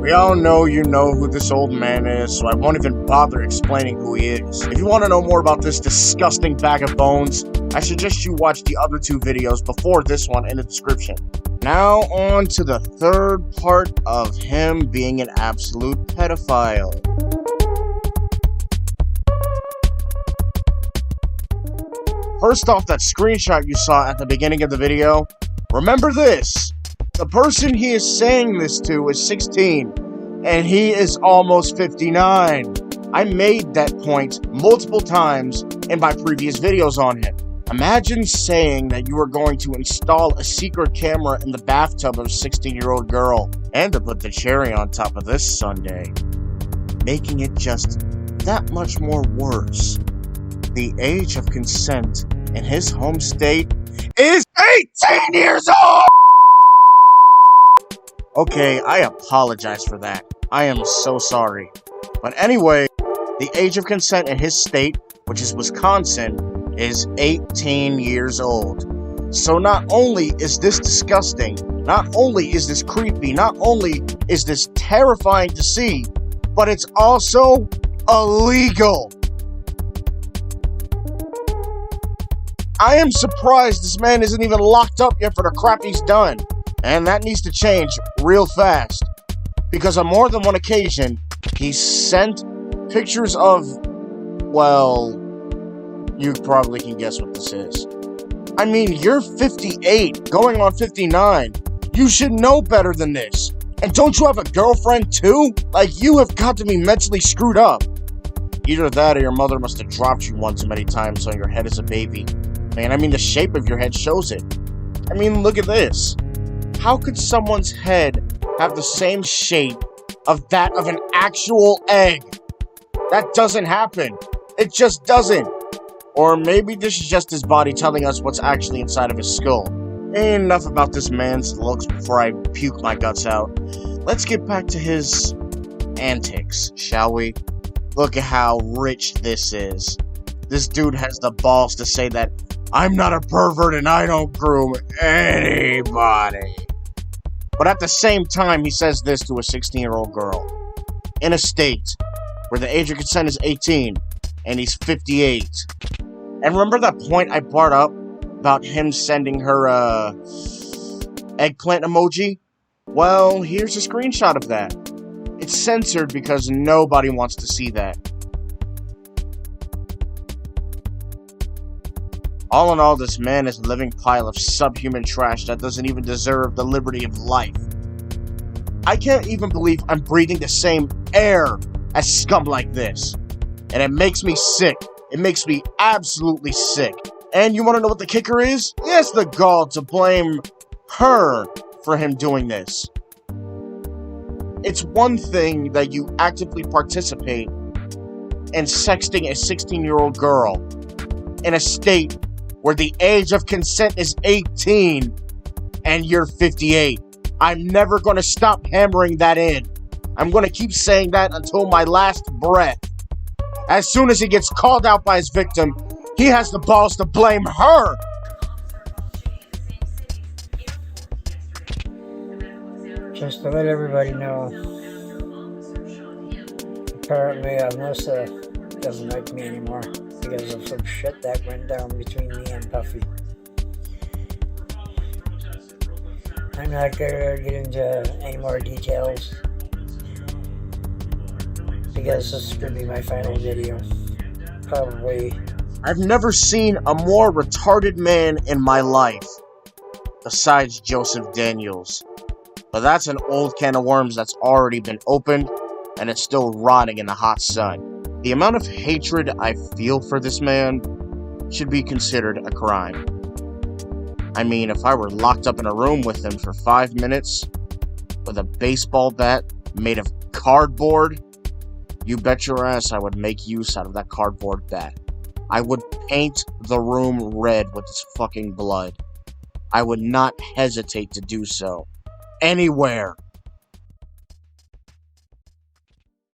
We all know you know who this old man is, so I won't even bother explaining who he is. If you want to know more about this disgusting bag of bones, I suggest you watch the other two videos before this one in the description. Now on to the third part of him being an absolute pedophile. First off, that screenshot you saw at the beginning of the video, remember this. The person he is saying this to is 16, and he is almost 59. I made that point multiple times in my previous videos on him. Imagine saying that you are going to install a secret camera in the bathtub of a 16-year-old girl, and to put the cherry on top of this sundae, making it just that much more worse. The age of consent in his home state is 18 years old! Okay, I apologize for that. I am so sorry. But anyway, the age of consent in his state, which is Wisconsin, is 18 years old. So not only is this disgusting, not only is this creepy, not only is this terrifying to see, but it's also illegal. I am surprised this man isn't even locked up yet for the crap he's done. And that needs to change real fast. Because on more than one occasion, he sent pictures of, well, you probably can guess what this is. I mean, you're 58, going on 59. You should know better than this. And don't you have a girlfriend too? Like, you have got to be mentally screwed up. Either that or your mother must have dropped you one too many times on your head as a baby. Man, I mean, the shape of your head shows it. I mean, look at this. How could someone's head have the same shape of that of an actual egg? That doesn't happen. It just doesn't. Or maybe this is just his body telling us what's actually inside of his skull. Enough about this man's looks before I puke my guts out. Let's get back to his antics, shall we? Look at how rich this is. This dude has the balls to say that I'm not a pervert and I don't groom anybody. But at the same time, he says this to a 16-year-old girl. In a state where the age of consent is 18 and he's 58. And remember that point I brought up about him sending her eggplant emoji? Well, here's a screenshot of that. It's censored because nobody wants to see that. All in all, this man is a living pile of subhuman trash that doesn't even deserve the liberty of life. I can't even believe I'm breathing the same air as scum like this. And it makes me sick. It makes me absolutely sick. And you want to know what the kicker is? He has the gall to blame her for him doing this. It's one thing that you actively participate in sexting a 16-year-old girl in a state where the age of consent is 18 and you're 58. I'm never going to stop hammering that in. I'm going to keep saying that until my last breath. As soon as he gets called out by his victim, he has the balls to blame her. Just to let everybody know, apparently Melissa doesn't like me anymore because of some shit that went down between me and Puffy. I'm not gonna get into any more details because this is gonna be my final video. Probably. I've never seen a more retarded man in my life besides Joseph Daniels. But that's an old can of worms that's already been opened, and it's still rotting in the hot sun. The amount of hatred I feel for this man should be considered a crime. I mean, if I were locked up in a room with him for 5 minutes, with a baseball bat made of cardboard, you bet your ass I would make use out of that cardboard bat. I would paint the room red with his fucking blood. I would not hesitate to do so. Anywhere.